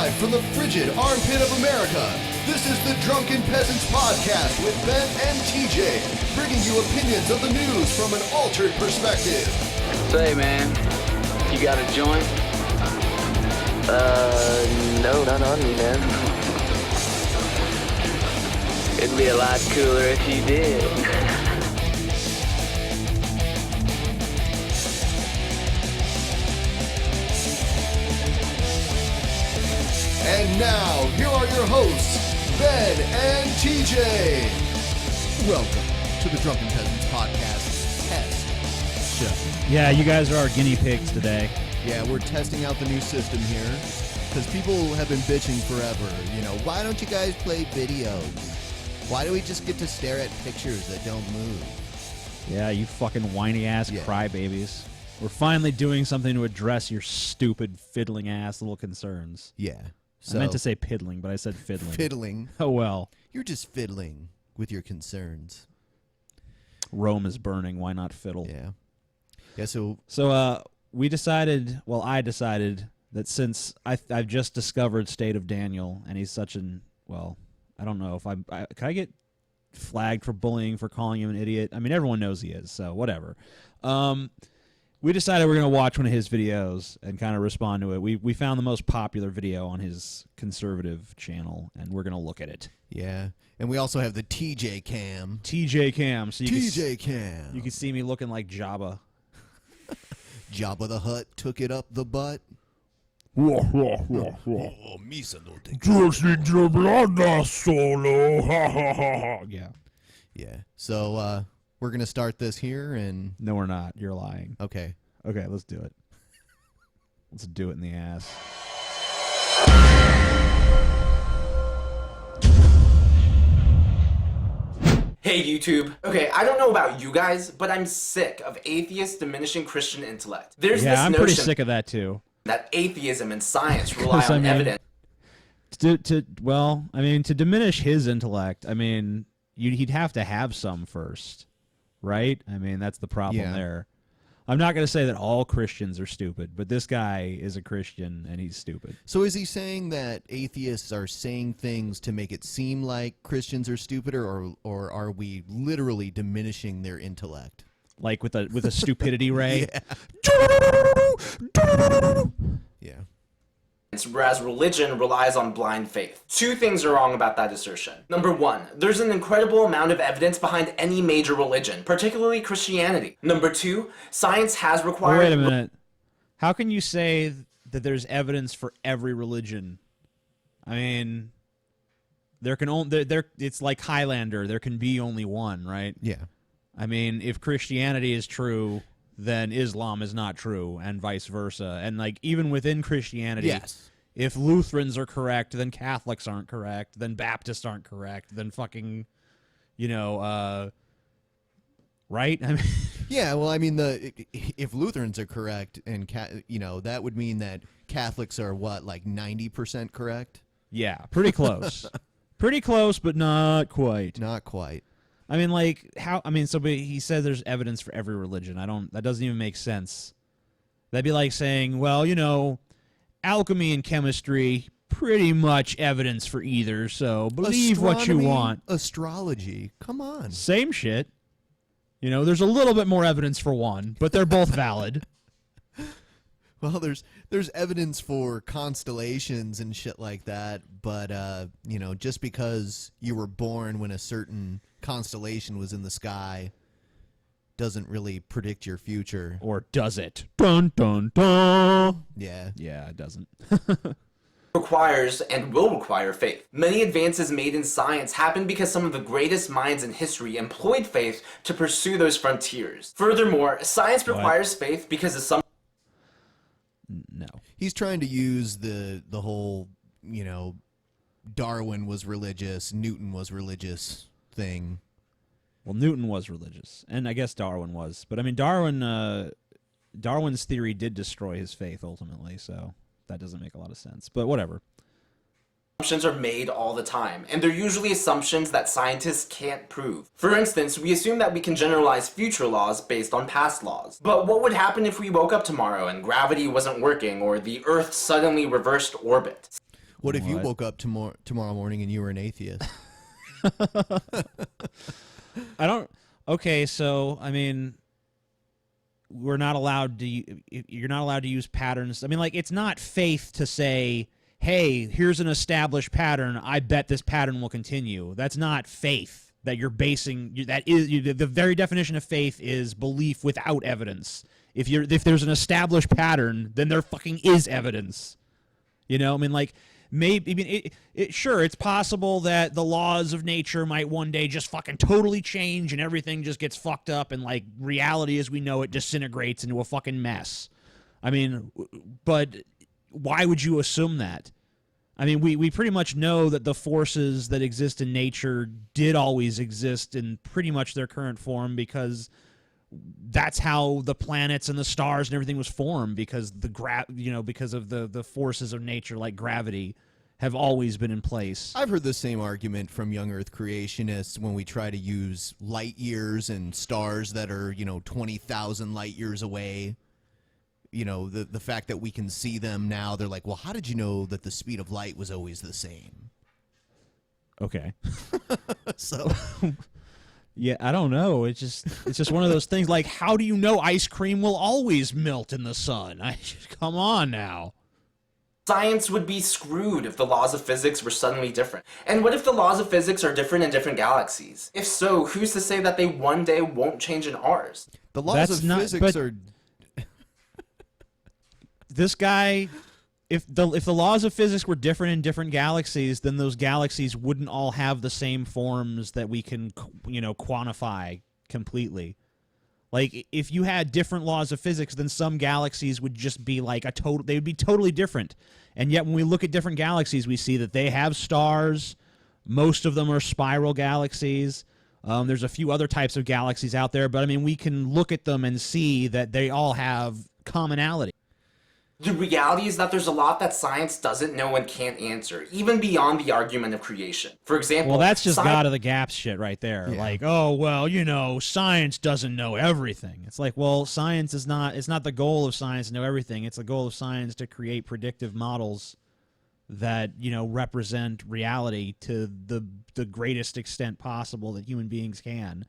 Live from the frigid armpit of America, this is the Drunken Peasants Podcast with Ben and TJ, bringing you opinions of the news from an altered perspective. Say, man, you got a joint? No, not on me, man. It'd be a lot cooler if you did. And now, here are your hosts, Ben and TJ. Welcome to the Drunken Peasants Podcast Test Show. Yeah, you guys are our guinea pigs today. Yeah, we're testing out the new system here because people have been bitching forever. You know, why don't you guys play videos? Why do we just get to stare at pictures that don't move? Yeah, you fucking whiny-ass crybabies. We're finally doing something to address your stupid, fiddling-ass little concerns. Yeah. I meant to say piddling, but I said fiddling. Fiddling. Oh, well. You're just fiddling with your concerns. Rome is burning. Why not fiddle? Yeah. Yeah, so we decided, well, I decided that since I've just discovered StateOfDaniel, and he's such an, well, I don't know if can I get flagged for bullying for calling him an idiot? I mean, everyone knows he is, so whatever. We decided we're going to watch one of his videos and kind of respond to it. We found the most popular video on his conservative channel, and we're going to look at it. Yeah. And we also have the TJ Cam. TJ Cam. So TJ Cam. You can see me looking like Jabba. Jabba the Hutt took it up the butt. Oh, Misa no te solo. Yeah. Yeah. So we're going to start this here and... No, we're not. You're lying. Okay. Okay, let's do it. Let's do it in the ass. Hey YouTube. Okay, I don't know about you guys, but I'm sick of atheists diminishing Christian intellect. There's this I'm notion pretty sick of that too. that atheism and science rely on evidence. To diminish his intellect, I mean, he'd have to have some first, right? I mean, that's the problem there. I'm not going to say that all Christians are stupid, but this guy is a Christian and he's stupid. So is he saying that atheists are saying things to make it seem like Christians are stupider, or are we literally diminishing their intellect? Like with a stupidity ray? Yeah. Whereas religion relies on blind faith. Two things are wrong about that assertion. Number one, there's an incredible amount of evidence behind any major religion, particularly Christianity. Number two, science has required... Wait a minute. How can you say that there's evidence for every religion? I mean, it's like Highlander. There can be only one, right? Yeah. I mean, if Christianity is true, then Islam is not true, and vice versa. And like even within Christianity, if Lutherans are correct, then Catholics aren't correct, then Baptists aren't correct, then fucking, right? I mean, yeah. Well, I mean, if Lutherans are correct, and that would mean that Catholics are what, like 90% correct? Yeah, pretty close, pretty close, but not quite. Not quite. I mean, like, how? I mean, but he said there's evidence for every religion. That doesn't even make sense. That'd be like saying, well, alchemy and chemistry, pretty much evidence for either, so believe what you want. Astrology, come on. Same shit. There's a little bit more evidence for one, but they're both valid. Well, there's evidence for constellations and shit like that, but, just because you were born when a certain constellation was in the sky doesn't really predict your future. Or does it? Dun, dun, dun. Yeah. Yeah, it doesn't. requires and will require faith. Many advances made in science happened because some of the greatest minds in history employed faith to pursue those frontiers. Furthermore, science requires faith because of some... No. He's trying to use the whole, Darwin was religious, Newton was religious thing. Well, Newton was religious, and I guess Darwin was. But I mean, Darwin's theory did destroy his faith ultimately, so that doesn't make a lot of sense. But whatever. Assumptions are made all the time, and they're usually assumptions that scientists can't prove. For instance, we assume that we can generalize future laws based on past laws. But what would happen if we woke up tomorrow and gravity wasn't working, or the Earth suddenly reversed orbit? What if you What? woke up tomorrow morning and you were an atheist? I don't. Okay, so I mean, we're not allowed to. You're not allowed to use patterns. I mean, like, it's not faith to say, "Hey, here's an established pattern. I bet this pattern will continue." That's not faith. That you're basing. That is the very definition of faith is belief without evidence. If there's an established pattern, then there fucking is evidence. You know, I mean, like, maybe, I mean, sure, it's possible that the laws of nature might one day just fucking totally change and everything just gets fucked up and, like, reality as we know it disintegrates into a fucking mess. I mean, but why would you assume that? I mean, we pretty much know that the forces that exist in nature did always exist in pretty much their current form because that's how the planets and the stars and everything was formed, because because of the forces of nature like gravity have always been in place. I've heard the same argument from young Earth creationists when we try to use light years and stars that are, 20,000 light years away. The fact that we can see them now, they're like, well, how did you know that the speed of light was always the same? Okay. So yeah, I don't know. It's just one of those things. Like, how do you know ice cream will always melt in the sun? Come on now. Science would be screwed if the laws of physics were suddenly different. And what if the laws of physics are different in different galaxies? If so, who's to say that they one day won't change in ours? the laws of physics are... This guy, if the laws of physics were different in different galaxies, then those galaxies wouldn't all have the same forms that we can, quantify completely. Like, if you had different laws of physics, then some galaxies would just be like they would be totally different. And yet when we look at different galaxies, we see that they have stars. Most of them are spiral galaxies. There's a few other types of galaxies out there, but I mean, we can look at them and see that they all have commonality. The reality is that there's a lot that science doesn't know and can't answer, even beyond the argument of creation. For example, Well, that's just God of the gaps shit right there. Yeah. Like, oh, well, science doesn't know everything. It's like, well, science is not, it's not the goal of science to know everything. It's the goal of science to create predictive models that, represent reality to the greatest extent possible that human beings can.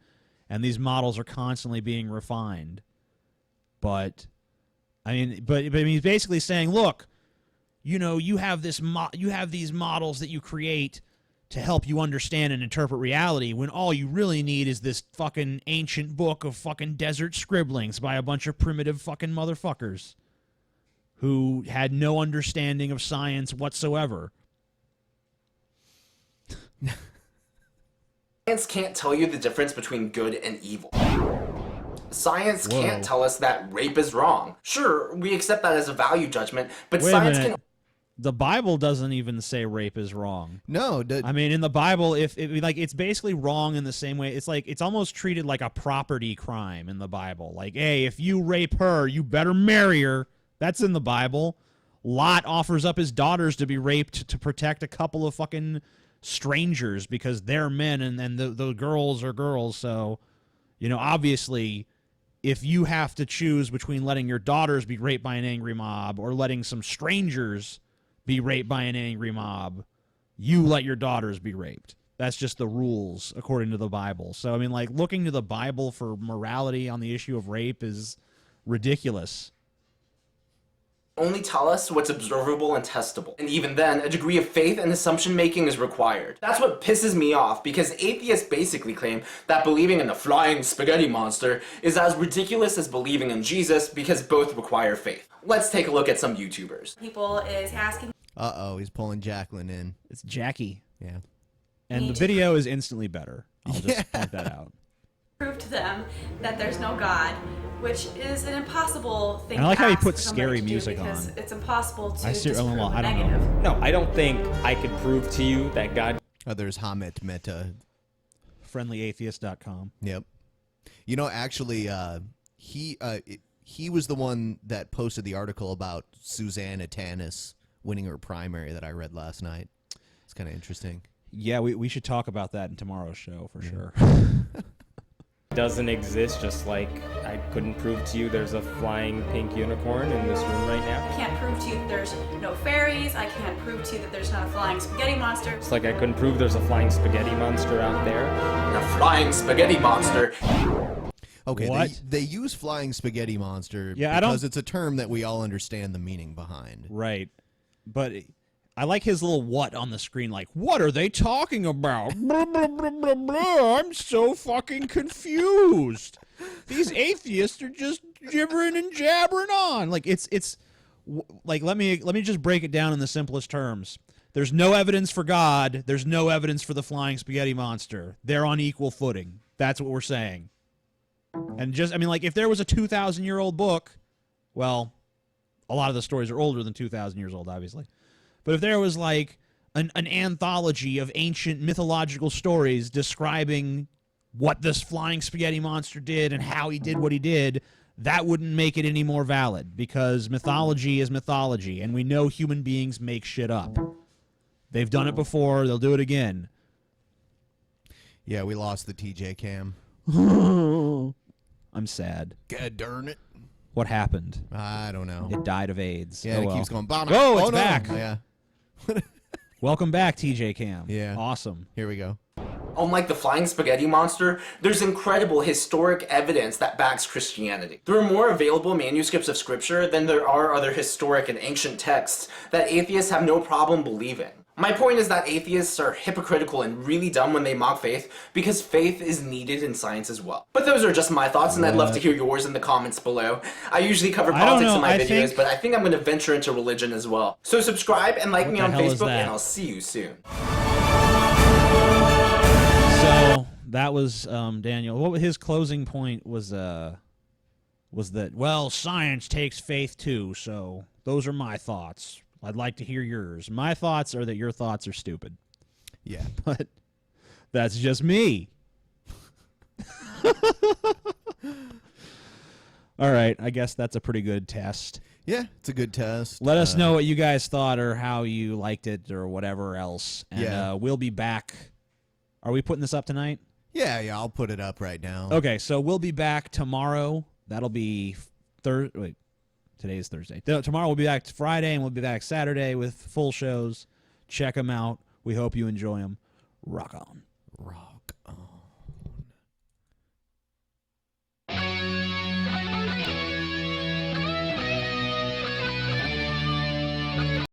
And these models are constantly being refined. But he's basically saying, look, you have these models that you create to help you understand and interpret reality, when all you really need is this fucking ancient book of fucking desert scribblings by a bunch of primitive fucking motherfuckers who had no understanding of science whatsoever. Science can't tell you the difference between good and evil. Science Whoa. can't tell us that rape is wrong. Sure, we accept that as a value judgment, but Wait a science minute. can... The Bible doesn't even say rape is wrong. No, I mean, in the Bible, it's basically wrong in the same way. It's like, it's almost treated like a property crime in the Bible. Like, hey, if you rape her, you better marry her. That's in the Bible. Lot offers up his daughters to be raped to protect a couple of fucking strangers because they're men and the girls are girls. So, obviously, if you have to choose between letting your daughters be raped by an angry mob or letting some strangers be raped by an angry mob, you let your daughters be raped. That's just the rules according to the Bible. So, I mean, like, looking to the Bible for morality on the issue of rape is ridiculous. only tell us what's observable and testable. And even then, a degree of faith and assumption making is required. That's what pisses me off, because atheists basically claim that believing in the flying spaghetti monster is as ridiculous as believing in Jesus, because both require faith. Let's take a look at some YouTubers. People is asking. Uh-oh, he's pulling Jacqueline in. It's Jackie. Yeah. And the video is instantly better. I'll just point that out. Prove to them that there's no God, which is an impossible thing. And I like to how he ask puts for somebody scary to do music because on. It's impossible to I don't disprove know. a I don't know. negative. No, I don't think I could prove to you that God... Oh, there's Hamet Meta. FriendlyAtheist.com. Yep. You know, actually, he was the one that posted the article about Susanna Tanis winning her primary that I read last night. It's kind of interesting. Yeah, we should talk about that in tomorrow's show for sure. doesn't exist, just like I couldn't prove to you there's a flying pink unicorn in this room right now. I can't prove to you that there's no fairies. I can't prove to you that there's not a flying spaghetti monster. It's like I couldn't prove there's a flying spaghetti monster out there. A flying spaghetti monster. Okay, What? They use flying spaghetti monster Yeah, because it's a term that we all understand the meaning behind. Right. But I like his little what on the screen, like, what are they talking about? Blah, blah, blah, blah, blah. I'm so fucking confused. These atheists are just gibbering and jabbering on. Like, like, let me just break it down in the simplest terms. There's no evidence for God. There's no evidence for the flying spaghetti monster. They're on equal footing. That's what we're saying. And just, I mean, like, if there was a 2,000-year-old book, well, a lot of the stories are older than 2,000 years old, obviously. But if there was, like, an anthology of ancient mythological stories describing what this flying spaghetti monster did and how he did what he did, that wouldn't make it any more valid, because mythology is mythology, and we know human beings make shit up. They've done it before. They'll do it again. Yeah, we lost the TJ cam. I'm sad. God darn it. What happened? I don't know. It died of AIDS. Yeah, Oh, it well. keeps going. Bottom. Oh, it's no. back. Yeah. Welcome back, TJ Cam. Yeah. Awesome. Here we go. Unlike the flying spaghetti monster, there's incredible historic evidence that backs Christianity. There are more available manuscripts of scripture than there are other historic and ancient texts that atheists have no problem believing. My point is that atheists are hypocritical and really dumb when they mock faith, because faith is needed in science as well. But those are just my thoughts, and I'd love to hear yours in the comments below. I usually cover I don't politics know, in my I videos, think- but I think I'm going to venture into religion as well. So subscribe and like What me the on hell is Facebook, that? and I'll see you soon. So that was Daniel. What his closing point was that, well, science takes faith too, so those are my thoughts. I'd like to hear yours. My thoughts are that your thoughts are stupid. Yeah. But that's just me. All right, I guess that's a pretty good test. Yeah, it's a good test. Let us know what you guys thought or how you liked it or whatever else. And Yeah. We'll be back. Are we putting this up tonight? Yeah, I'll put it up right now. Okay, so we'll be back tomorrow. That'll be Thursday. Wait, today is Thursday. Tomorrow we'll be back Friday, and we'll be back Saturday with full shows. Check them out. We hope you enjoy them. Rock on. Rock.